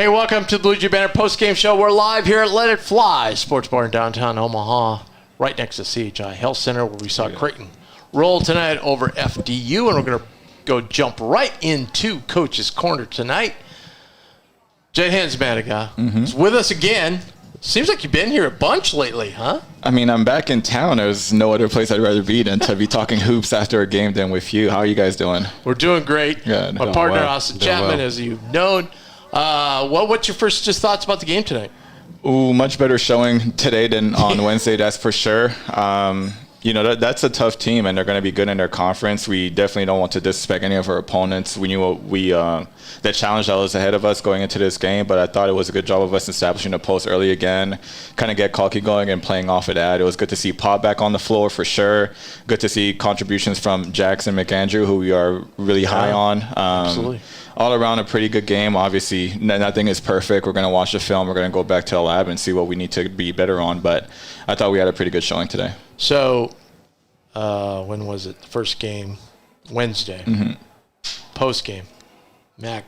Hey, welcome to the Bluejay Banter Postgame Show. We're live here at Let It Fly, sports bar in downtown Omaha, right next to CHI Health Center, where we saw Creighton roll tonight over FDU, and we're going to go jump right into Coach's Corner tonight. Jahenns Manigat is with us again. Seems like you've been here a bunch lately, huh? I mean, I'm back in town. There's no other place I'd rather be than to be talking hoops after a game than with you. How are you guys doing? We're doing great. Good. My partner, Austin Chapman, as you've known. What's your first thoughts about the game tonight? Ooh, much better showing today than on Wednesday, that's for sure. That's a tough team, and they're going to be good in their conference. We definitely don't want to disrespect any of our opponents. We knew the challenge that was ahead of us going into this game, but I thought it was a good job of us establishing the post early again, kind of get Kalki going and playing off of that. It was good to see Pop back on the floor for sure. Good to see contributions from Jackson McAndrew, who we are really high on. Absolutely. All around a pretty good game. Obviously, nothing is perfect. We're going to watch the film. We're going to go back to the lab and see what we need to be better on. But I thought we had a pretty good showing today. So, when was it? The first game, Wednesday. Post game, Mac.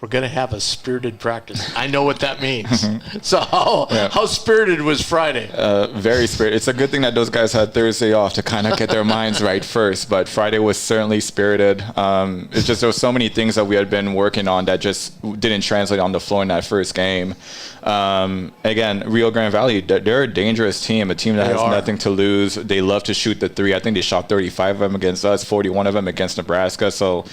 We're going to have a spirited practice. I know what that means. So how spirited was Friday? Very spirited. It's a good thing that those guys had Thursday off to kind of get their minds right first. But Friday was certainly spirited. It's just there were so many things that we had been working on that just didn't translate on the floor in that first game. Again, Rio Grande Valley, they're a dangerous team, a team that has nothing to lose. They love to shoot the three. I think they shot 35 of them against us, 41 of them against Nebraska. So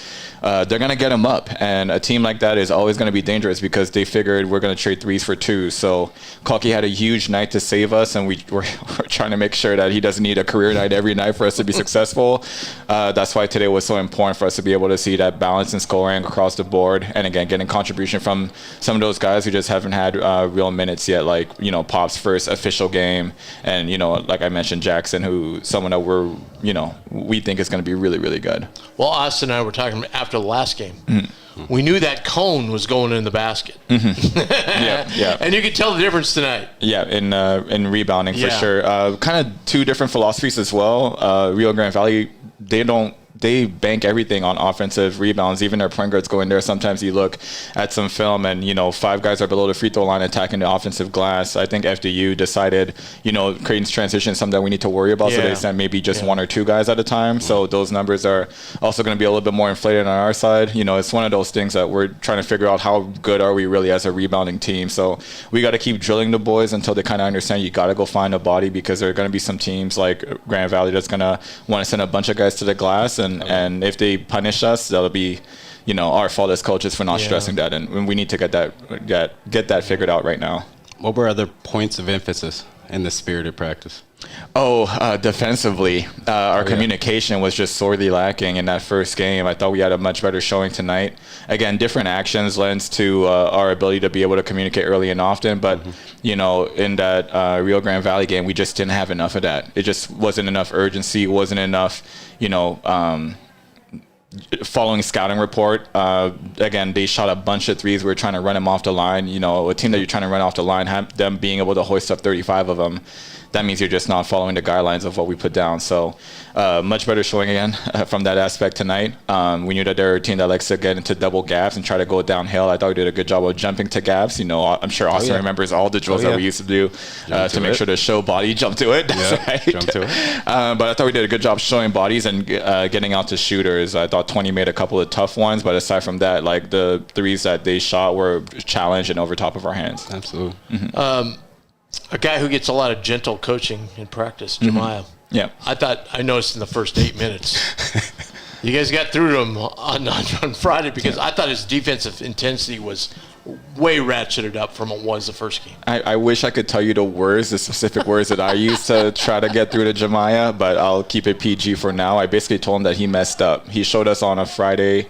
they're going to get them up. And a team like that is always going to be dangerous because they figured we're going to trade threes for two. So Kalki had a huge night to save us, and we're trying to make sure that he doesn't need a career night every night for us to be successful. That's why today was so important for us to be able to see that balance in scoring across the board, and again, getting contribution from some of those guys who just haven't had real minutes yet, like, Pop's first official game, and, like I mentioned, Jackson, who someone that we think is going to be really, really good. Well, Austin and I were talking after the last game. We knew that cone was going in the basket. Yeah. And you could tell the difference tonight. Yeah, in rebounding for sure. Kind of two different philosophies as well. Rio Grande Valley, they bank everything on offensive rebounds. Even their point guards go in there. Sometimes you look at some film and, five guys are below the free throw line attacking the offensive glass. I think FDU decided, Creighton's transition is something that we need to worry about. So they sent maybe just one or two guys at a time. So those numbers are also going to be a little bit more inflated on our side. It's one of those things that we're trying to figure out how good are we really as a rebounding team. So we got to keep drilling the boys until they kind of understand you got to go find a body, because there are going to be some teams like Grand Valley that's going to want to send a bunch of guys to the glass. And if they punish us, that'll be, our fault as coaches for not stressing that, and we need to get that figured out right now. What were other points of emphasis in the spirited practice? Defensively, our communication was just sorely lacking in that first game. I thought we had a much better showing tonight. Again, different actions lends to our ability to be able to communicate early and often. But, in that Rio Grande Valley game, we just didn't have enough of that. It just wasn't enough urgency, wasn't enough, following scouting report. Again, they shot a bunch of threes. We were trying to run them off the line. A team that you're trying to run off the line, them being able to hoist up 35 of them, that means you're just not following the guidelines of what we put down. So much better showing again from that aspect tonight. We knew that they're a team that likes to get into double gaps and try to go downhill. I thought we did a good job of jumping to gaps. I'm sure Austin remembers all the drills that we used to do to make sure to show body, jump to it. That's right. Jump to it. But I thought we did a good job showing bodies and getting out to shooters. I thought 20 made a couple of tough ones, but aside from that, like the threes that they shot were challenged and over top of our hands. Absolutely. A guy who gets a lot of gentle coaching in practice, Jemiah. Yeah. I noticed in the first 8 minutes, you guys got through to him on Friday, because I thought his defensive intensity was way ratcheted up from what was the first game. I wish I could tell you the specific words that I used to try to get through to Jemiah, but I'll keep it PG for now. I basically told him that he messed up. He showed us on our Friday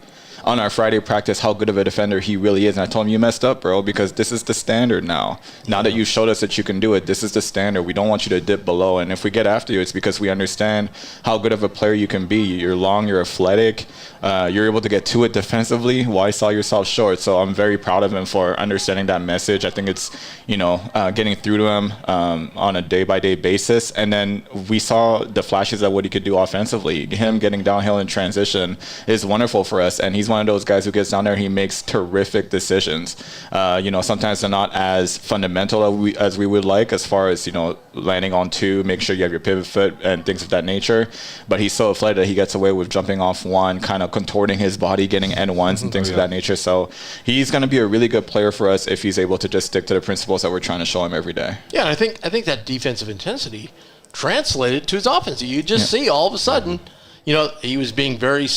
practice how good of a defender he really is. And I told him, you messed up, bro, because this is the standard now. Now that you showed us that you can do it, this is the standard. We don't want you to dip below. And if we get after you, it's because we understand how good of a player you can be. You're long, you're athletic, you're able to get to it defensively. Why sell yourself short? So I'm very proud of him for understanding that message. I think it's, getting through to him on a day-by-day basis. And then we saw the flashes of what he could do offensively. Him getting downhill in transition is wonderful for us. And he's he's one of those guys who gets down there and he makes terrific decisions. Sometimes they're not as fundamental as we would like, as far as, landing on two, make sure you have your pivot foot and things of that nature. But he's so athletic that he gets away with jumping off one, kind of contorting his body, getting N1s and things of that nature. So he's going to be a really good player for us if he's able to just stick to the principles that we're trying to show him every day. Yeah, and I think that defensive intensity translated to his offense. You just see all of a sudden, he was being very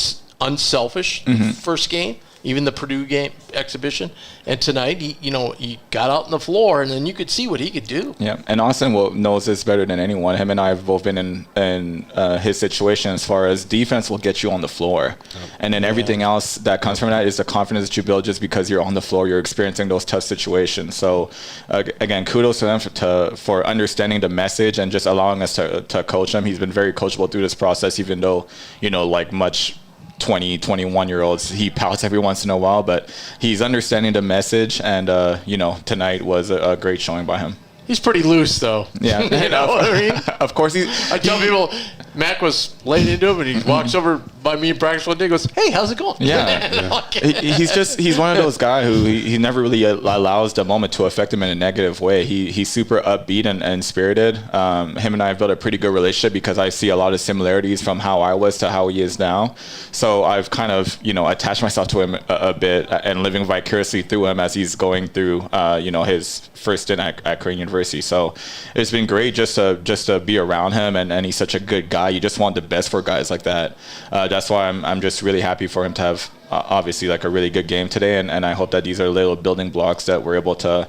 unselfish first game, even the Purdue game exhibition, and tonight he got out on the floor and then you could see what he could do. Yeah, and Austin knows this better than anyone. Him and I have both been in his situation as far as defense will get you on the floor, and then everything else that comes from that is the confidence that you build just because you're on the floor, you're experiencing those tough situations. So again, kudos to them for understanding the message and just allowing us to coach him. He's been very coachable through this process, even though like much 20, 21-year-olds, he pouts every once in a while, but he's understanding the message, and tonight was a great showing by him. He's pretty loose, though. Yeah, you know what I mean? Of course, I tell people, Mac was laying into him, and he walks over by me in practice one day, and goes, "Hey, how's it going?" Yeah, he's one of those guys who he never really allows the moment to affect him in a negative way. He's super upbeat and spirited. Him and I have built a pretty good relationship because I see a lot of similarities from how I was to how he is now. So I've kind of attached myself to him a bit and living vicariously through him as he's going through his first stint at Creighton University. So it's been great just to be around him, and he's such a good guy. You just want the best for guys like that. That's why I'm just really happy for him to have obviously like a really good game today, and I hope that these are little building blocks that we're able to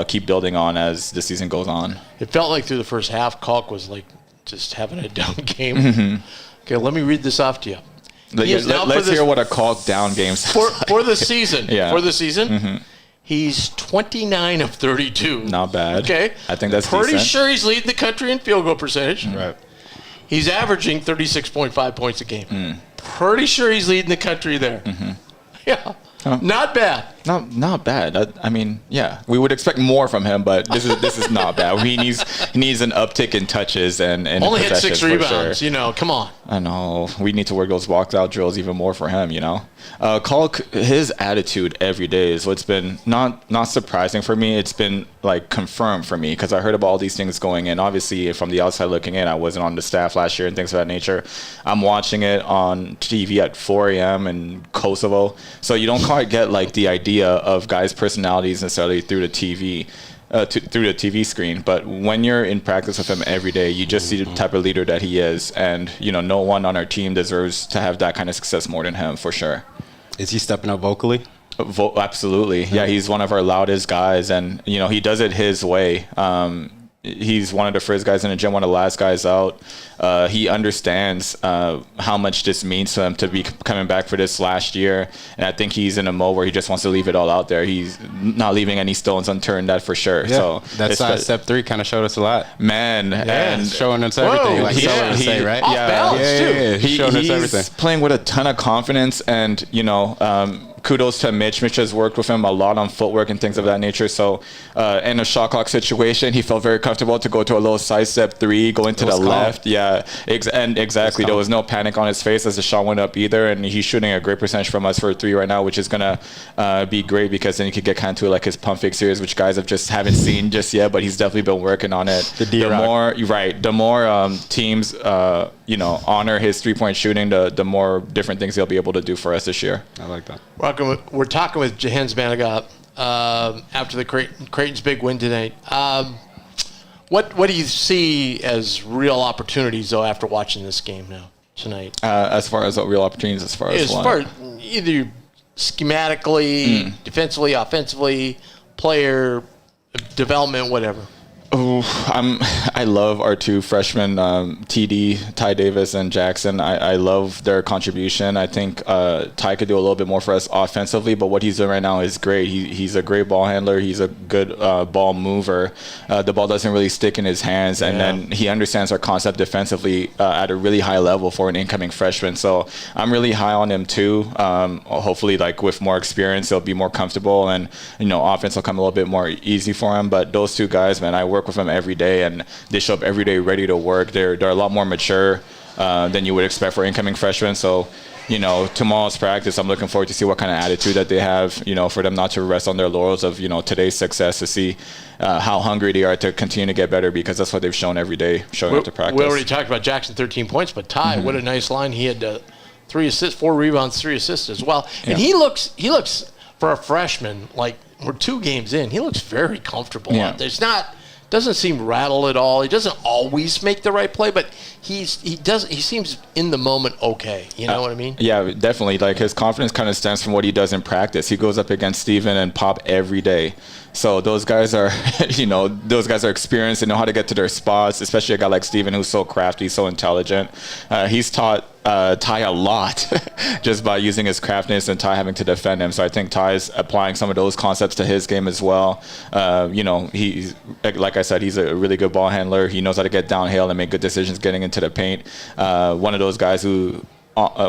keep building on as the season goes on. It felt like through the first half, Kalk was like just having a down game. Okay, let me read this off to you. Let's hear what a Kalk down game says. For the season. Yeah. For the season. He's 29 of 32. Not bad. Okay. I think that's pretty decent. sure he's leading the country in field goal percentage. Right. He's averaging 36.5 points a game. Pretty sure he's leading the country there. Yeah. Not bad. Not bad. I mean, yeah, we would expect more from him, but this is not bad. He needs an uptick in touches and only had 6 rebounds. Sure. Come on. I know. We need to work those walk out drills even more for him. Kalk, his attitude every day is what's been not surprising for me. It's been like confirmed for me because I heard about all these things going in. Obviously, from the outside looking in, I wasn't on the staff last year and things of that nature. I'm watching it on TV at 4 a.m. in Kosovo, so you don't quite get like the idea of guys' personalities necessarily through the TV. Through the TV screen, but when you're in practice with him every day, you just see the type of leader that he is, and no one on our team deserves to have that kind of success more than him, for sure. Is he stepping up vocally? Absolutely, yeah. He's one of our loudest guys, and he does it his way. He's one of the first guys in the gym, one of the last guys out. He understands how much this means to him to be coming back for this last year. And I think he's in a mode where he just wants to leave it all out there. He's not leaving any stones unturned, that's for sure. Yeah. So that step 3 kind of showed us a lot. Man. Yeah, and showing us everything. Like Sullivan would say, right? Off balance, too. He's showing us everything. He's playing with a ton of confidence, and, kudos to Mitch. Mitch has worked with him a lot on footwork and things of that nature. So in a shot clock situation, he felt very comfortable to go to a little side step 3, go into the left. Yeah, exactly. There was no panic on his face as the shot went up either. And he's shooting a great percentage from us for a 3 right now, which is going to be great because then he could get kind of to like his pump fake series, which guys haven't seen just yet, but he's definitely been working on it. The more teams, honor his 3-point shooting, the more different things he'll be able to do for us this year. I like that. We're talking with Jahenns Manigat after the Creighton's big win tonight. What do you see as real opportunities, though, after watching this game now tonight? As far as what real opportunities, as far as either schematically, defensively, offensively, player development, whatever. Oh, I love our 2 freshmen, TD, Ty Davis, and Jackson. I love their contribution. I think Ty could do a little bit more for us offensively, but what he's doing right now is great. He's a great ball handler. He's a good ball mover. The ball doesn't really stick in his hands, and then he understands our concept defensively at a really high level for an incoming freshman. So I'm really high on him too. Hopefully, like with more experience, he'll be more comfortable, and offense will come a little bit more easy for him. But those 2 guys, man, I work with them every day, and they show up every day ready to work. They're a lot more mature than you would expect for incoming freshmen. So tomorrow's practice, I'm looking forward to see what kind of attitude that they have, for them not to rest on their laurels of, today's success, to see how hungry they are to continue to get better, because that's what they've shown every day, showing up to practice. We already talked about Jackson, 13 points, but Ty, what a nice line. He had 3 assists, 4 rebounds, 3 assists as well. Yeah. And he looks for a freshman, like we're 2 games in, he looks very comfortable out there. Doesn't seem rattled at all. He doesn't always make the right play, but he seems in the moment okay. You know what I mean? Yeah, definitely. Like, his confidence kind of stems from what he does in practice. He goes up against Steven and Pop every day. So those guys are, experienced. They know how to get to their spots, especially a guy like Steven, who's so crafty, so intelligent. He's taught Ty a lot just by using his craftiness and Ty having to defend him. So I think Ty's applying some of those concepts to his game as well. He's, like I said, he's a really good ball handler. He knows how to get downhill and make good decisions getting into the paint. One of those guys who,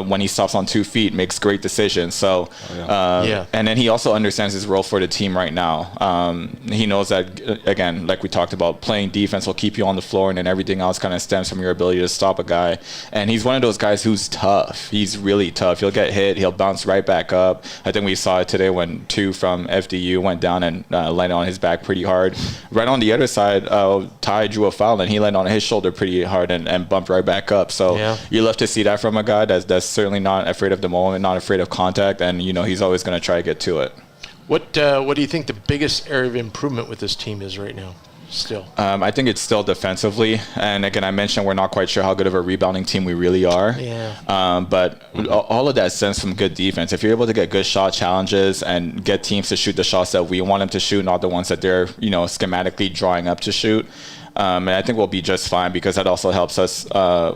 when he stops on 2 feet, makes great decisions. So, and then he also understands his role for the team right now. He knows that, again, like we talked about, playing defense will keep you on the floor, and then everything else kind of stems from your ability to stop a guy. And he's one of those guys who's tough. He's really tough. He'll get hit. He'll bounce right back up. I think we saw it today when 2 from FDU went down and landed on his back pretty hard. Right on the other side, Ty drew a foul, and he landed on his shoulder pretty hard and bumped right back up. So you love to see that from a guy that's certainly not afraid of the moment, not afraid of contact, and he's always going to try to get to it. What do you think the biggest area of improvement with this team is right now? Still, I think it's still defensively, and again, I mentioned we're not quite sure how good of a rebounding team we really are. But all of that stems from good defense. If you're able to get good shot challenges and get teams to shoot the shots that we want them to shoot, not the ones that they're schematically drawing up to shoot. And I think we'll be just fine, because that also helps us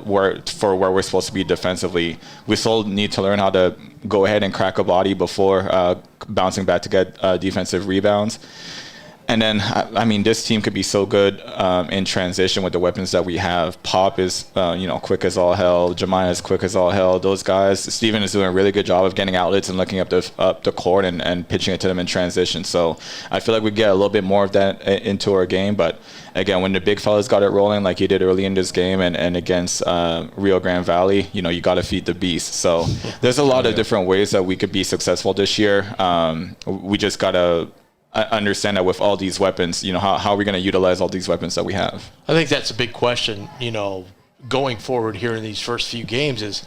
where we're supposed to be defensively. We still need to learn how to go ahead and crack a body before bouncing back to get defensive rebounds. And then, this team could be so good in transition with the weapons that we have. Pop is, quick as all hell. Jemiah is quick as all hell. Those guys. Steven is doing a really good job of getting outlets and looking up the court and pitching it to them in transition. So I feel like we get a little bit more of that into our game. But again, when the big fellas got it rolling like he did early in this game and against Rio Grande Valley, you got to feed the beast. So there's a lot of different ways that we could be successful this year. We just got to understand that with all these weapons, how are we going to utilize all these weapons that we have? I think that's a big question, going forward here in these first few games is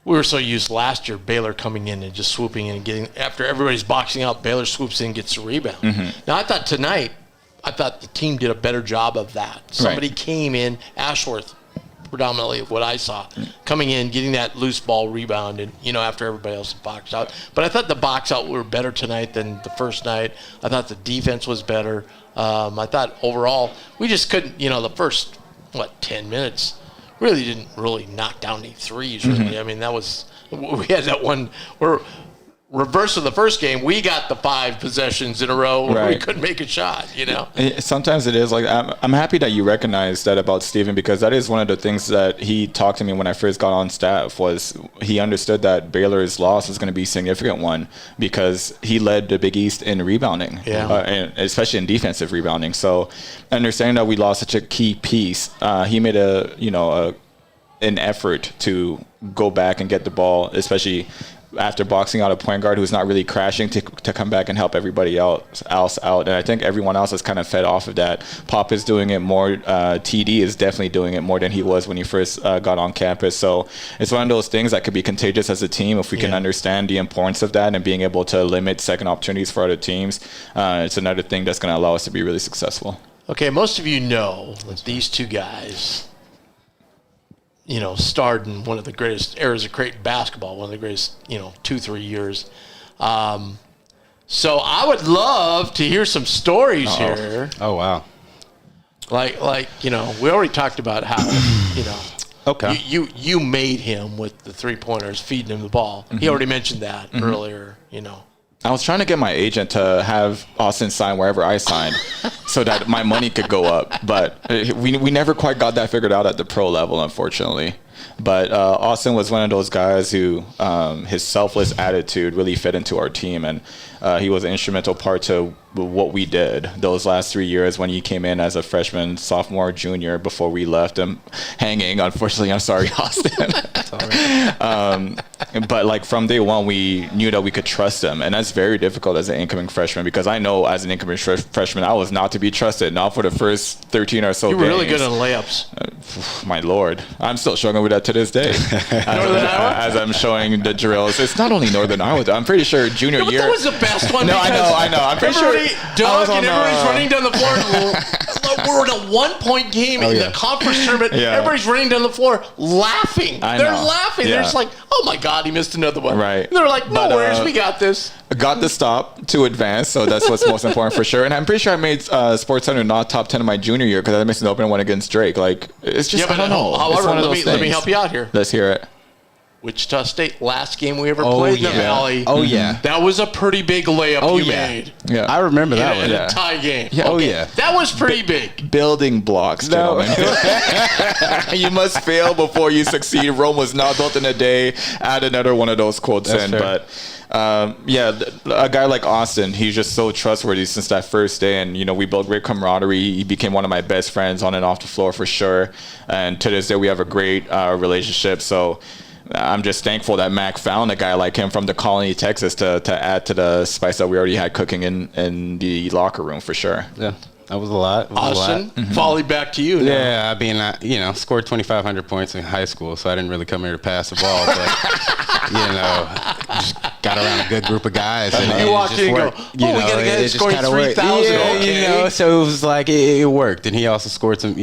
we were so used last year, Baylor coming in and just swooping in and getting, after everybody's boxing out, Baylor swoops in and gets a rebound. Now, I thought the team did a better job of that. Somebody came in, Ashworth, predominantly of what I saw, coming in, getting that loose ball rebound, and after everybody else boxed out. But I thought the box out were better tonight than the first night. I thought the defense was better. I thought overall we just couldn't. The first 10 minutes really didn't knock down any threes. Really, we had that one where. Reverse of the first game, we got the 5 possessions in a row where we couldn't make a shot, Sometimes it is like, I'm happy that you recognize that about Steven, because that is one of the things that he talked to me when I first got on staff, was he understood that Baylor's loss was going to be a significant one, because he led the Big East in rebounding, and especially in defensive rebounding. So understanding that we lost such a key piece, he made an effort to go back and get the ball, especially after boxing out a point guard who's not really crashing, to come back and help everybody else out. And I think everyone else has kind of fed off of that. Pop is doing it more. TD is definitely doing it more than he was when he first got on campus. So it's one of those things that could be contagious as a team if we can understand the importance of that and being able to limit second opportunities for other teams. It's another thing that's going to allow us to be really successful. Okay, most of you know that these 2 guys starred in one of the greatest eras of Creighton basketball, one of the greatest, 2-3 years. So I would love to hear some stories here. Oh, wow. Like we already talked about how, Okay. You made him with the 3-pointers, feeding him the ball. He already mentioned that earlier, I was trying to get my agent to have Austin sign wherever I signed so that my money could go up. But we never quite got that figured out at the pro level, unfortunately. But Austin was one of those guys who his selfless attitude really fit into our team. And he was an instrumental part to what we did those last 3 years when you came in as a freshman, sophomore, junior, before we left him hanging. Unfortunately, I'm sorry, Austin. That's all right. But like from day one, we knew that we could trust him, and that's very difficult as an incoming freshman, because I know as an incoming freshman, I was not to be trusted. Not for the first 13 or so. You were games. really good on layups. My lord, I'm still struggling with that to this day. as I'm showing the drills, it's not only Northern Iowa. I'm pretty sure junior year. That was the best one. No, I know. I'm pretty sure. Doug and everybody's running down the floor. We're in a 1-point game in the conference tournament. Yeah. Everybody's running down the floor laughing. They're laughing. Yeah. They're just like, oh my God, he missed another one. Right. And they're like, no worries, we got this. Got the stop to advance, so that's what's most important for sure. And I'm pretty sure I made SportsCenter not top 10 in my junior year because I missed an open one against Drake. Like, it's just, I don't know. However, let me help you out here. Let's hear it. Wichita State, last game we ever played in the Valley. Oh, yeah. That was a pretty big layup you made. Yeah. I remember that one. In a tie game. Yeah. Oh, yeah. That was pretty big. Building blocks, gentlemen. You must fail before you succeed. Rome was not built in a day. Add another one of those quotes in. Fair. But a guy like Austin, he's just so trustworthy since that first day. And, we built great camaraderie. He became one of my best friends on and off the floor for sure. And to this day, we have a great relationship. So I'm just thankful that Mac found a guy like him from the Colony, Texas, to add to the spice that we already had cooking in the locker room for sure. Yeah, that was a lot. Austin, volley back to you now. Yeah, I mean, scored 2,500 points in high school, so I didn't really come here to pass the ball, but just got around a good group of guys, and you walked in and go, we got a guy that's scoring 3,000. Yeah, so it was like it worked, and he also scored some,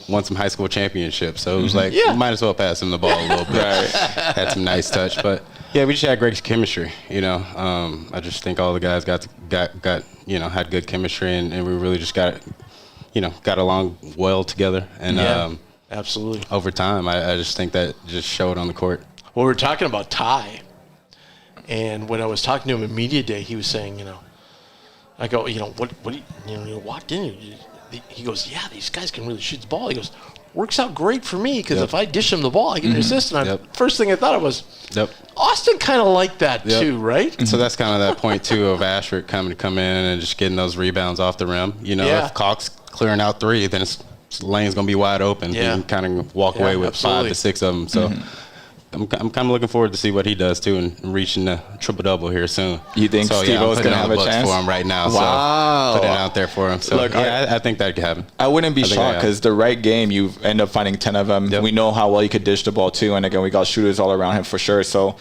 won some high school championships, so it was like might as well pass him the ball a little bit. Right. Had some nice touch, but yeah, we just had great chemistry. I just think all the guys got had good chemistry, and we really just got along well together, and absolutely. Over time, I just think that just showed on the court. Well, we were talking about Ty, and when I was talking to him in media day, he was saying, I go, what you walked in, he goes, yeah, these guys can really shoot the ball. He goes, works out great for me because if I dish him the ball, I get an assist. And first thing I thought of was, Austin kind of liked that too, right? So that's kind of that point too of Ashford coming in and just getting those rebounds off the rim. If Cox clearing out three, then his lane's gonna be wide open. Yeah. He can kind of walk away with 5 to 6 of them. So. I'm kind of looking forward to see what he does too, and reaching the triple-double here soon. You think Steve-O's going to have a chance? For him right now, wow. So put it out there for him. So, look, I think that could happen. I wouldn't be shocked because the right game, you end up finding 10 of them. Yep. We know how well he could dish the ball too, and again, we got shooters all around him for sure. So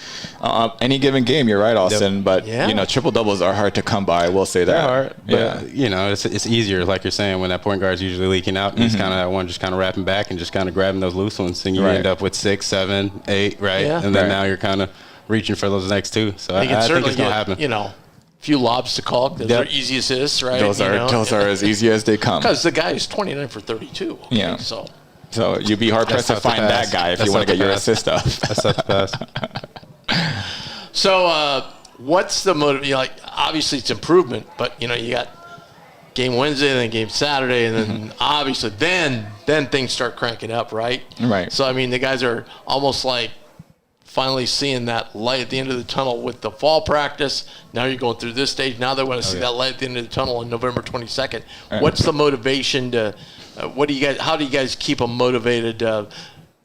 any given game, you're right, Austin, but triple-doubles are hard to come by. I will say that. They're hard, but it's easier, like you're saying, when that point guard's usually leaking out, and he's kind of that one just kind of wrapping back and just kind of grabbing those loose ones, and you end up with 6, 7, 8, right? Yeah. And then now you're kind of reaching for those next two. So I think it's going to happen. A few lobs to Kalk. Those are easy assists, right? Those are as easy as they come. Because the guy is 29 for 32. Okay, yeah. So you'd be hard-pressed to find that guy if you want to get your assist up. That's tough to pass. So what's the motive? Obviously it's improvement, but, you got game Wednesday and then game Saturday, and then obviously then things start cranking up, right? Right. So, I mean, the guys are almost like finally seeing that light at the end of the tunnel with the fall practice. Now you're going through this stage. Now they want to see that light at the end of the tunnel on November 22nd. What's the motivation to how do you guys keep them motivated to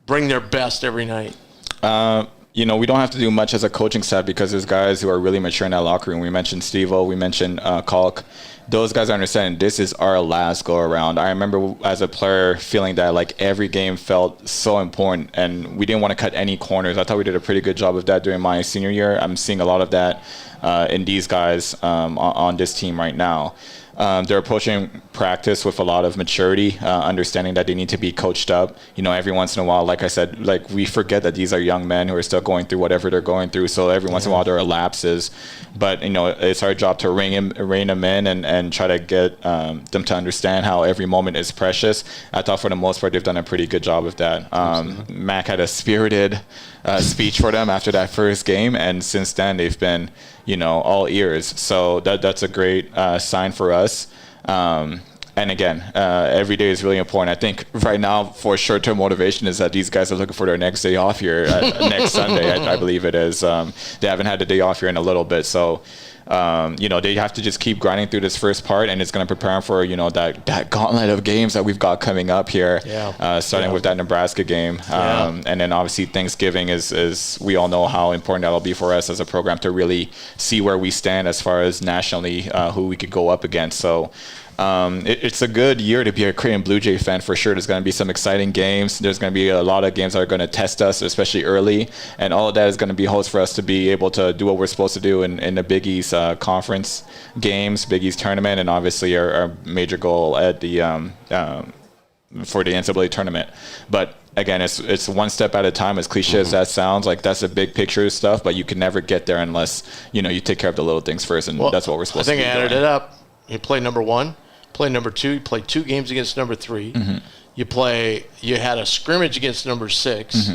bring their best every night? We don't have to do much as a coaching staff because there's guys who are really mature in that locker room. We mentioned Steve-O, we mentioned Kalk. Those guys understand this is our last go around. I remember as a player feeling that like every game felt so important and we didn't want to cut any corners. I thought we did a pretty good job of that during my senior year. I'm seeing a lot of that in these guys on this team right now. They're approaching practice with a lot of maturity, understanding that they need to be coached up. Every once in a while, like I said, we forget that these are young men who are still going through whatever they're going through. So every once in a while there are lapses, but it's our job to rein them in and try to get them to understand how every moment is precious. I thought for the most part they've done a pretty good job of that. Mac had a spirited speech for them after that first game, and since then they've been all ears. So that's a great sign for us. And again, every day is really important. I think right now for short-term motivation is that these guys are looking for their next day off here next Sunday, I believe it is. They haven't had a day off here in a little bit. So They have to just keep grinding through this first part, and it's going to prepare them for, that gauntlet of games that we've got coming up here, starting with that Nebraska game. And then obviously Thanksgiving is we all know how important that'll be for us as a program to really see where we stand as far as nationally, who we could go up against. So it's a good year to be a Creighton Bluejay fan for sure. There's going to be some exciting games. There's going to be a lot of games that are going to test us, especially early. And all of that is going to be host for us to be able to do what we're supposed to do in the Big East conference games, Big East tournament, and obviously our major goal at the for the NCAA tournament. But again, it's one step at a time. As cliche as that sounds, like that's a big picture stuff, but you can never get there unless you take care of the little things first, and that's what we're supposed to do. I think I added it up. You play number 1. Play number 2. You play 2 games against number 3. You had a scrimmage against number 6.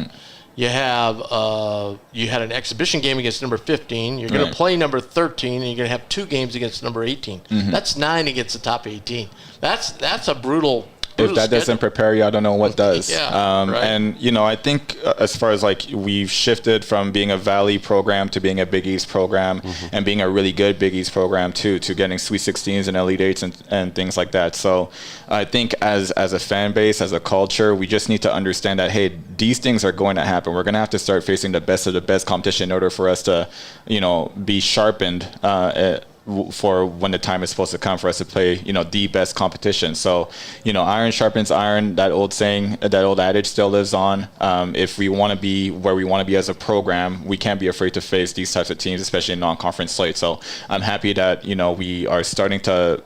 You had an exhibition game against number 15. You're going to play number 13, and you're going to have 2 games against number 18. That's 9 against the top 18. That's a brutal. If that doesn't prepare you, I don't know what does. Right. And, I think as far as we've shifted from being a Valley program to being a Big East program and being a really good Big East program too, to getting Sweet 16s and Elite 8s and things like that. So I think as a fan base, as a culture, we just need to understand that, hey, these things are going to happen. We're going to have to start facing the best of the best competition in order for us to, be sharpened for when the time is supposed to come for us to play, the best competition. So, iron sharpens iron. That old saying, that old adage still lives on. If we want to be where we want to be as a program, we can't be afraid to face these types of teams, especially in non-conference slate. So I'm happy that, we are starting to,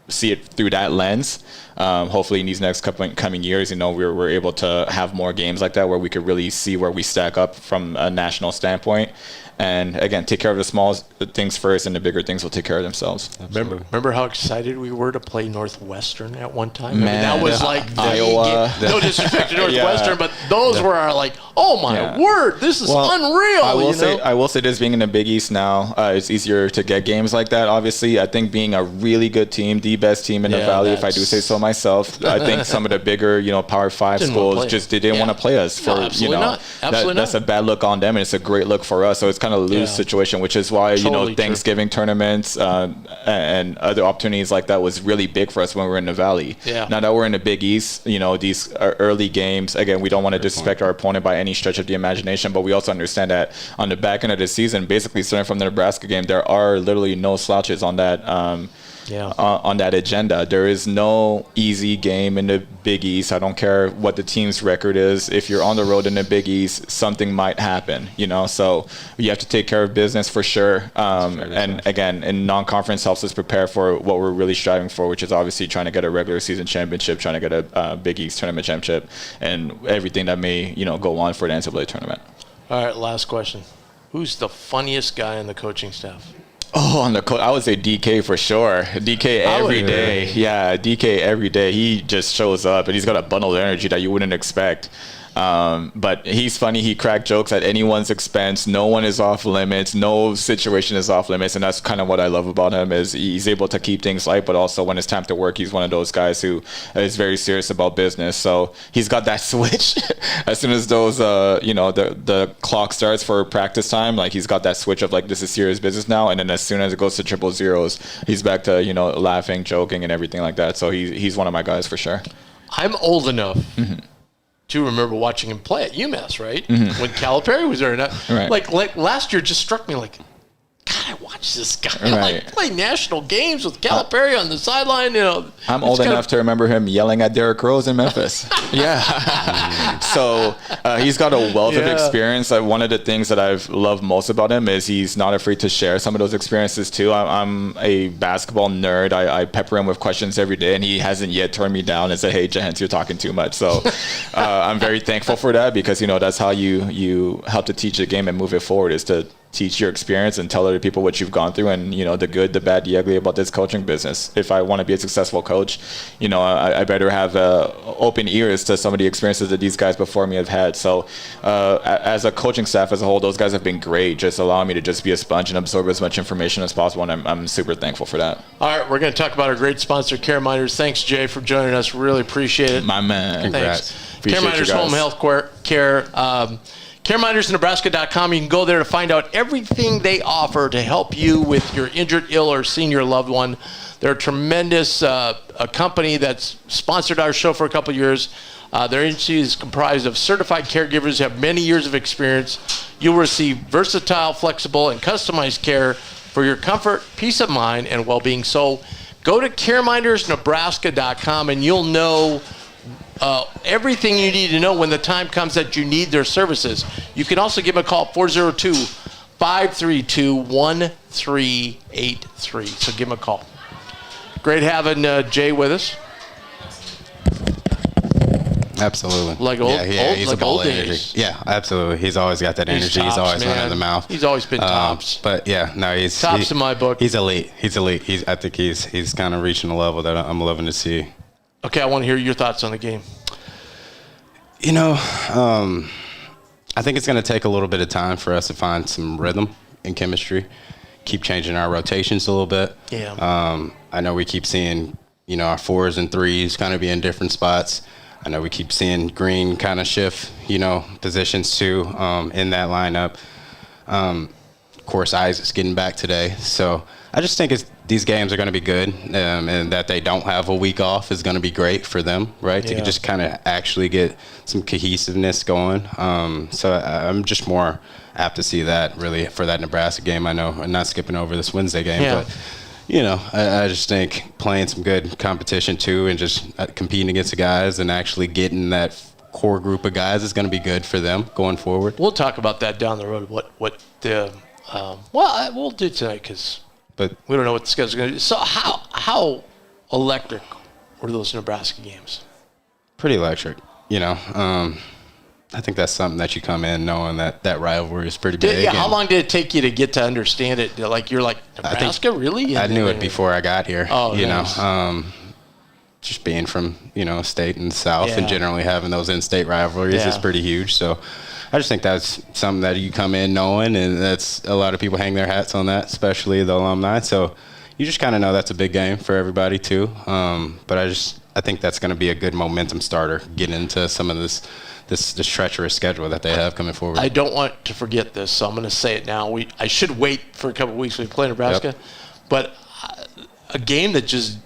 see it through that lens. Hopefully in these next coming years, we're able to have more games like that where we could really see where we stack up from a national standpoint. And again, take care of the small things first, and the bigger things will take care of themselves. Remember how excited we were to play Northwestern at one time? Man, that was like Iowa. No disrespect to Northwestern, but those were our oh my word, this is unreal. I will say this: being in the Big East now, it's easier to get games like that. Obviously, I think being a really good team, the best team in the Valley, if I do say so myself, I think some of the bigger, Power 5 schools didn't want to play us. Absolutely not. That's a bad look on them, and it's a great look for us. So it's kind of a lose situation, which is why Thanksgiving tournaments and other opportunities like that was really big for us when we were in the Valley. Now that we're in the Big East, these are early games. Again, we don't want to disrespect our opponent by any stretch of the imagination, but we also understand that on the back end of the season, basically starting from the Nebraska game, there are literally no slouches on that on that agenda. There is no easy game in the Big East. I don't care what the team's record is. If you're on the road in the Big East, something might happen, so you have to take care of business for sure. And again, in non-conference helps us prepare for what we're really striving for, which is obviously trying to get a regular season championship, trying to get a Big East tournament championship, and everything that may, go on for the NCAA tournament. All right, last question. Who's the funniest guy on the coaching staff? Oh, I would say DK for sure. DK every day. Yeah, DK every day. He just shows up, and he's got a bundle of energy that you wouldn't expect. But he's funny. He cracked jokes at anyone's expense. No one is off limits. No situation is off limits. And that's kind of what I love about him, is he's able to keep things light, but also when it's time to work, he's one of those guys who is very serious about business. So he's got that switch as soon as those, the clock starts for practice time, he's got that switch of this is serious business now. And then as soon as it goes to triple zeros, he's back to, laughing, joking and everything like that. So he's one of my guys for sure. I'm old enough to remember watching him play at UMass, right? When Calipari was there. And like last year just struck me God, I watched this guy play national games with Calipari on the sideline. I'm old enough to remember him yelling at Derrick Rose in Memphis. So he's got a wealth of experience. One of the things that I've loved most about him is he's not afraid to share some of those experiences too. I'm a basketball nerd. I pepper him with questions every day, and he hasn't yet turned me down and said, "Hey, Jahenns, you're talking too much." So I'm very thankful for that, because that's how you help to teach the game and move it forward, is to teach your experience and tell other people what you've gone through, and the good, the bad, the ugly about this coaching business. If I want to be a successful coach, I better have open ears to some of the experiences that these guys before me have had. So as a coaching staff as a whole, those guys have been great, just allowing me to just be a sponge and absorb as much information as possible, and I'm super thankful for that. All right, we're going to talk about our great sponsor, Care Minders. Thanks, Jay, for joining us. Really appreciate it. My man. Congrats. Care Minders Home Health Care. CareMindersNebraska.com. You can go there to find out everything they offer to help you with your injured, ill, or senior loved one. They're a tremendous a company that's sponsored our show for a couple years. Their agency is comprised of certified caregivers who have many years of experience. You'll receive versatile, flexible, and customized care for your comfort, peace of mind, and well-being. So go to CareMindersNebraska.com and you'll know everything you need to know when the time comes that you need their services. You can also give them a call, 402-532-1383. So give them a call. Great having Jay with us. Absolutely. Like old, he's like a ball old of energy. days. Yeah, absolutely. He's always got that energy. He's always running the mouth. He's always been tops. But yeah, no, he's tops in my book. He's elite. I think he's kind of reaching a level that I'm loving to see. Okay, I want to hear your thoughts on the game. You know, I think it's going to take a little bit of time for us to find some rhythm and chemistry. Keep changing our rotations a little bit. Yeah. I know we keep seeing, our 4s and 3s kind of be in different spots. I know we keep seeing Green kind of shift, positions too in that lineup. Of course, Isaac's getting back today. So I just think these games are going to be good, and that they don't have a week off is going to be great for them, right? Yeah. To just kind of actually get some cohesiveness going. So I'm just more apt to see that really for that Nebraska game. I know I'm not skipping over this Wednesday game, but I just think playing some good competition too and just competing against the guys and actually getting that core group of guys is going to be good for them going forward. We'll talk about that down the road. We'll do tonight because we don't know what the schedule's going to do. So how electric were those Nebraska games? Pretty electric, I think that's something that you come in knowing that rivalry is pretty big. How long did it take you to get to understand it? Like you're like, Nebraska, really? I knew it before I got here. Oh, nice. Just being from a state in the South and generally having those in-state rivalries is pretty huge. So I just think that's something that you come in knowing, and that's a lot of people hang their hats on that, especially the alumni. So you just kind of know that's a big game for everybody too. But I think that's going to be a good momentum starter getting into some of this treacherous schedule that they have coming forward. I don't want to forget this, so I'm going to say it now. I should wait for a couple of weeks when we play Nebraska, but a game that just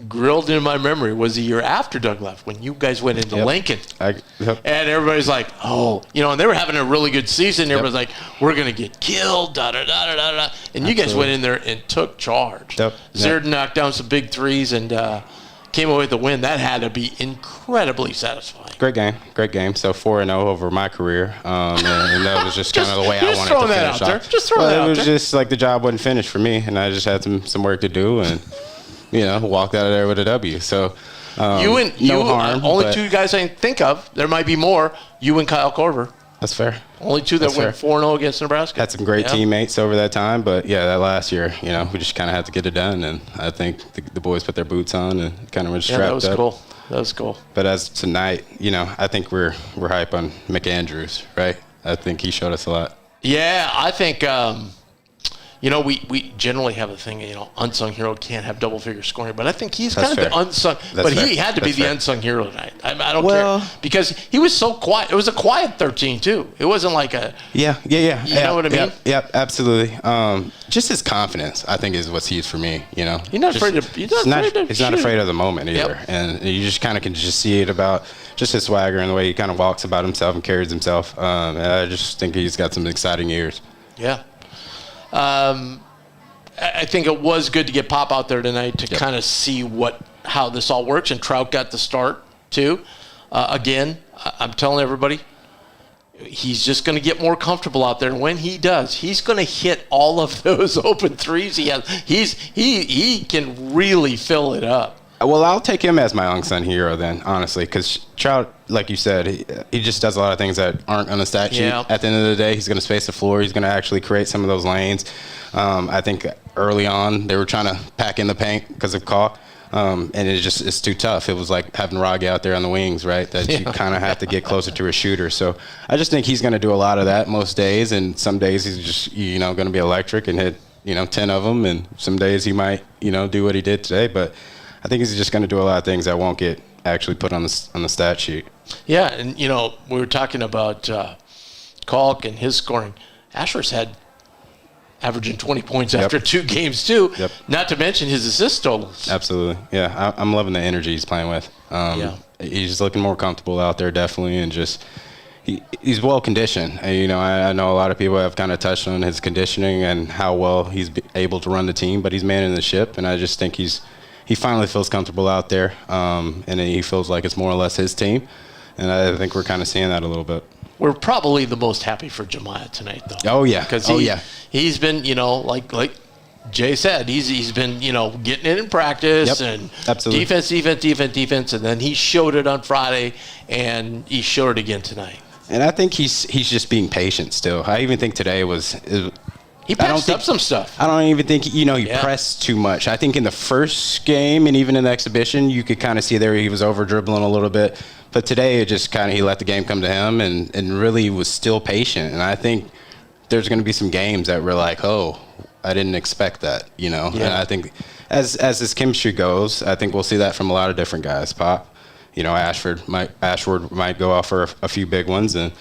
grilled into my memory was the year after Doug left, when you guys went into Lincoln. And everybody's like, and they were having a really good season. Everybody's like, we're going to get killed, da-da-da-da-da-da. And you guys went in there and took charge. Zerd knocked down some big threes and came away with the win. That had to be incredibly satisfying. Great game. So 4-0 over my career, and that was just kind of the way I wanted to finish off. Just throw that out there. It was just like the job wasn't finished for me, and I just had some work to do, and walked out of there with a W. So no harm. Only two guys I can think of. There might be more. You and Kyle Korver. That's fair. Only two that went 4-0 against Nebraska. Had some great teammates over that time, but that last year, we just kind of had to get it done, and I think the boys put their boots on and kind of were strapped up. That was cool. But as tonight, I think we're hype on McAndrews, right? I think he showed us a lot. Yeah, I think we generally have a thing, unsung hero can't have double-figure scoring, but I think he's kind of the unsung. But he had to be the unsung hero tonight. I don't care because he was so quiet. It was a quiet 13 too. It wasn't like a You know what I mean? Yep, absolutely. Just his confidence, I think, is what's huge for me. He's not afraid to. He's not afraid of the moment either, and you just kind of can just see it about just his swagger and the way he kind of walks about himself and carries himself. I just think he's got some exciting years. Yeah. I think it was good to get Pop out there tonight to kind of see how this all works, and Trout got the start too. Again, I'm telling everybody, he's just going to get more comfortable out there, and when he does, he's going to hit all of those open threes he has. He can really fill it up. Well, I'll take him as my unsung hero then, honestly, because Trout, like you said, he just does a lot of things that aren't on the stat sheet. Yeah. At the end of the day, he's going to space the floor. He's going to actually create some of those lanes. I think early on they were trying to pack in the paint because of Caw, and it's too tough. It was like having Rogge out there on the wings, right, that you kind of have to get closer to a shooter. So I just think he's going to do a lot of that most days, and some days he's just going to be electric and hit 10 of them, and some days he might do what he did today, but I think he's just going to do a lot of things that won't get actually put on the stat sheet. Yeah, and we were talking about Kalk and his scoring. Ashworth's had averaging 20 points after 2 games, too. Yep. Not to mention his assist totals. Absolutely. Yeah, I'm loving the energy he's playing with. He's looking more comfortable out there, definitely, and just he's well conditioned. And, I know a lot of people have kind of touched on his conditioning and how well he's able to run the team, but he's manning the ship, and I just think he finally feels comfortable out there, and he feels like it's more or less his team, and I think we're kind of seeing that a little bit. We're probably the most happy for Jemiah tonight, though. Oh, yeah. Because he's been, like Jay said, he's been, getting it in practice and absolutely. defense, and then he showed it on Friday, and he showed it again tonight. And I think he's just being patient still. I even think today he passed up some stuff. I don't even think, he pressed too much. I think in the first game and even in the exhibition, you could kind of see there he was over-dribbling a little bit. But today, it just kind of he let the game come to him and really was still patient. And I think there's going to be some games that we're like, oh, I didn't expect that, Yeah. And I think as this chemistry goes, I think we'll see that from a lot of different guys. Pop, Ashford might go off for a few big ones. And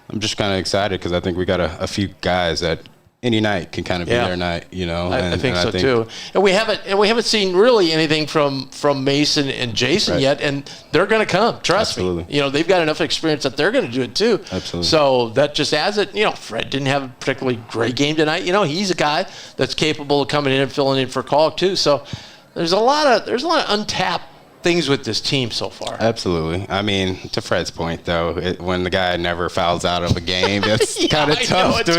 I'm just kind of excited because I think we got a few guys that any night can kind of be their night, I think so too. And we haven't seen really anything from Mason and Jason yet, and they're going to come. Trust me. They've got enough experience that they're going to do it too. Absolutely. So that just adds it. Fred didn't have a particularly great game tonight. He's a guy that's capable of coming in and filling in for Kalk too. So there's a lot of untapped things with this team so far. Absolutely. I mean, to Fred's point, though, when the guy never fouls out of a game, it's kind of tough but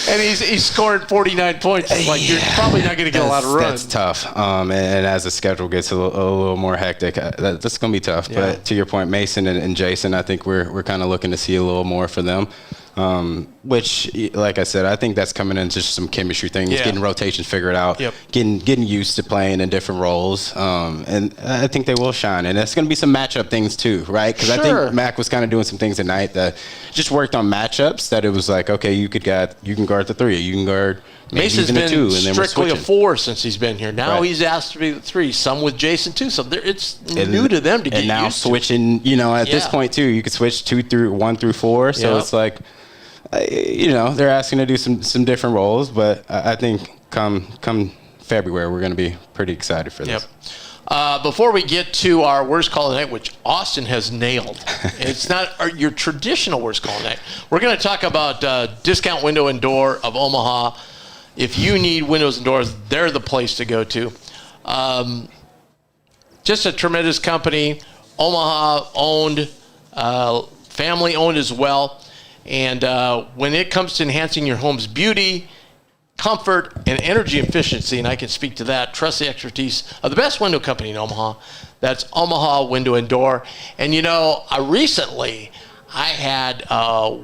and he's scored 49 points. It's like you're probably not going to get a lot of runs. That's tough. And as the schedule gets a little more hectic, that's going to be tough. Yeah. But to your point, Mason and Jason, I think we're kind of looking to see a little more for them. Which, like I said, I think that's coming in just some chemistry things, getting rotations figured out, getting used to playing in different roles, and I think they will shine. And it's going to be some matchup things too, right? Because I think Mac was kind of doing some things tonight that just worked on matchups that it was like, okay, you can guard the 3, you can guard Mason's even been the 2, and then strictly a 4 since he's been here. Now he's asked to be the 3. Some with Jason too, so it's new to them to get used to. And now switching, at this point too, you could switch 1 through 4. So it's like. They're asking to do some different roles, but I think come February, we're going to be pretty excited for this. Before we get to our worst call of the night, which Austin has nailed, it's not your traditional worst call of the night. We're going to talk about Discount Window and Door of Omaha. If you need windows and doors, they're the place to go to. Just a tremendous company, Omaha-owned, family-owned as well. And when it comes to enhancing your home's beauty, comfort, and energy efficiency, and I can speak to that, trust the expertise of the best window company in Omaha. That's Omaha Window and Door. And, recently I had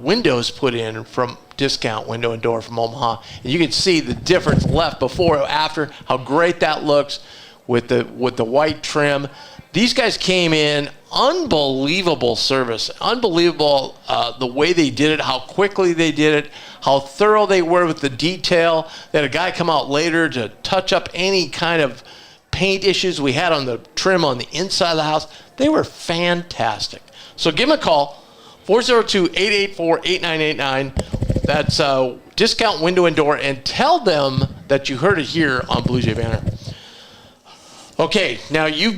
windows put in from Discount Window and Door from Omaha. And you can see the difference left before or after, how great that looks with the white trim. These guys came in, unbelievable service, unbelievable the way they did it, how quickly they did it, how thorough they were with the detail. They had a guy come out later to touch up any kind of paint issues we had on the trim on the inside of the house. They were fantastic. So give them a call, 402-884-8989. That's Discount Window and Door, and tell them that you heard it here on Bluejay Banter. Okay, now you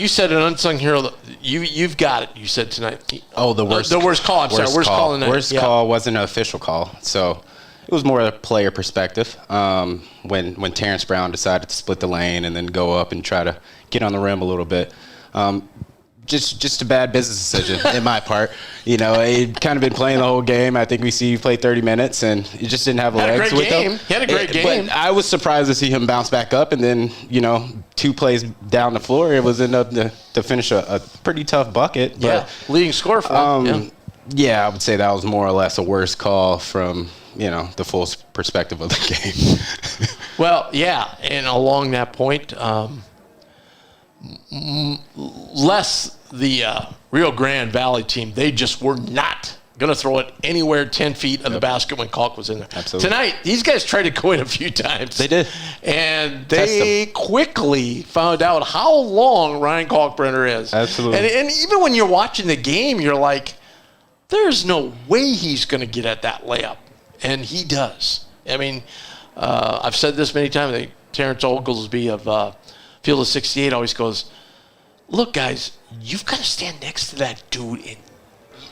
said an unsung hero. You've got it. You said tonight. Oh, the worst call. I'm sorry, worst call tonight. Worst call wasn't an official call, so it was more a player perspective. When Terrence Brown decided to split the lane and then go up and try to get on the rim a little bit. Just a bad business decision in my part. He'd kind of been playing the whole game. I think we see he played 30 minutes, and he just didn't have legs with him. He had a great game. But I was surprised to see him bounce back up, and then 2 plays down the floor, it was enough to finish a pretty tough bucket. But, leading scorer for him. Yeah, I would say that was more or less a worse call from the full perspective of the game. Well, yeah, and along that point, less the Rio Grande Valley team, they just were not going to throw it anywhere 10 feet of the basket when Kalk was in there. Absolutely. Tonight, these guys tried to go in a few times. They did. And they quickly found out how long Ryan Kalkbrenner is. Absolutely. And even when you're watching the game, you're like, there's no way he's going to get at that layup. And he does. I mean, I've said this many times. I think Terrence Oglesby of Field of 68 always goes, look, guys, you've got to stand next to that dude. And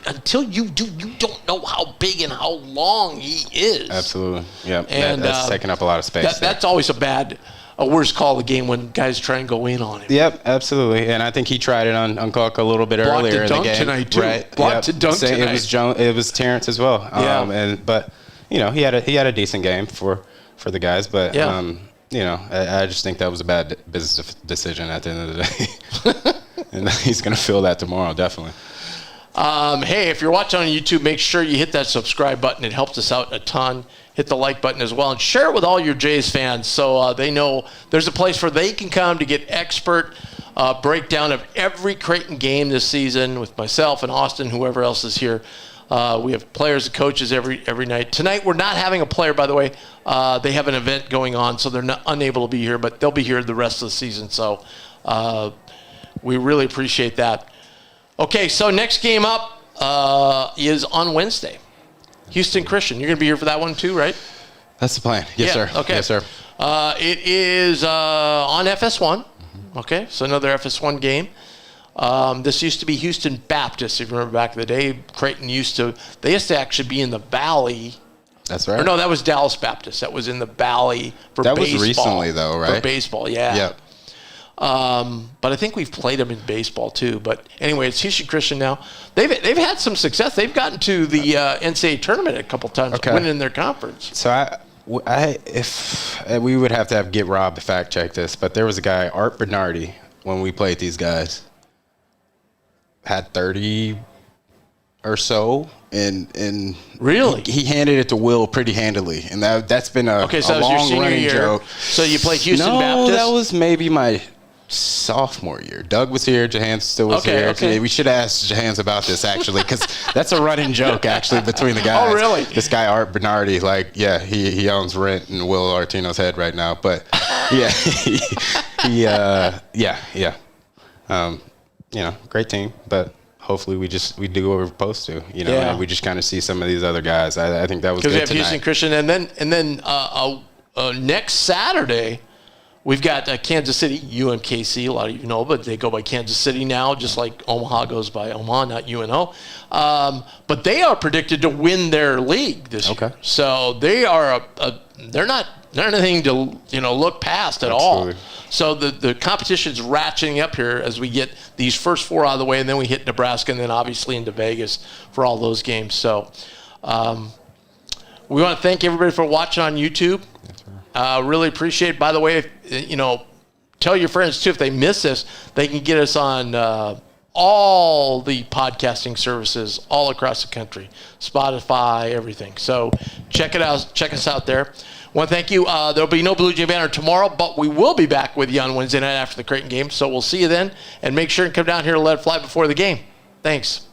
until you do, you don't know how big and how long he is. Absolutely. Yeah. And that's taking up a lot of space. That's always a worse call of the game when guys try and go in on him. Yep, absolutely. And I think he tried it on Cook a little bit earlier in the game. Tonight too. Right. Blocked to dunk tonight. It was Terrence as well. But he had a decent game for the guys. But I just think that was a bad business decision at the end of the day. And he's going to feel that tomorrow, definitely. Hey, if you're watching on YouTube, make sure you hit that subscribe button. It helps us out a ton. Hit the like button as well. And share it with all your Jays fans so they know there's a place where they can come to get expert breakdown of every Creighton game this season with myself and Austin, whoever else is here. We have players and coaches every night. Tonight, we're not having a player, by the way. They have an event going on, so they're unable to be here, but they'll be here the rest of the season. So we really appreciate that. Okay, so next game up is on Wednesday. Houston Christian. You're going to be here for that one too, right? That's the plan. Yes, sir. Okay. Yes, sir. It is on FS1. Okay, so another FS1 game. This used to be Houston Baptist, if you remember back in the day. Creighton used to actually be in the Valley. That's right. Or no, that was Dallas Baptist. That was in the Valley for baseball. That was recently, though, right? For baseball, yeah. Yep. But I think we've played them in baseball too. But anyway, it's Houston Christian now. They've had some success. They've gotten to the NCAA tournament a couple times, winning their conference. So we would have to get Rob to fact check this, but there was a guy, Art Bernardi, when we played these guys, had 30 or so, and really he handed it to Will pretty handily, and that's been a long running joke. So you played Houston No, Baptist? that was maybe my sophomore year. Doug was here. Jahenns still was here. Okay. We should ask Jahenns about this, actually, because that's a running joke, actually, between the guys. Oh, really? This guy, Art Bernardi, he owns Rent and Will Artino's head right now. But, great team. But hopefully we do what we're supposed to, and we just kind of see some of these other guys. I think that was good tonight. Because we have Houston Christian, and then next Saturday, we've got Kansas City, UMKC, a lot of you know, but they go by Kansas City now, just like Omaha goes by Omaha, not UNO. But they are predicted to win their league this year. So they are they're not anything to look past at all. So the competition's ratcheting up here as we get these first four out of the way, and then we hit Nebraska, and then obviously into Vegas for all those games. So we want to thank everybody for watching on YouTube. Really appreciate it. By the way, tell your friends too, if they miss this, they can get us on all the podcasting services all across the country, Spotify, everything. So check it out. Check us out there. I want to thank you. There'll be no Bluejay Banter tomorrow, but we will be back with you on Wednesday night after the Creighton game. So we'll see you then, and make sure and come down here to let it fly before the game. Thanks.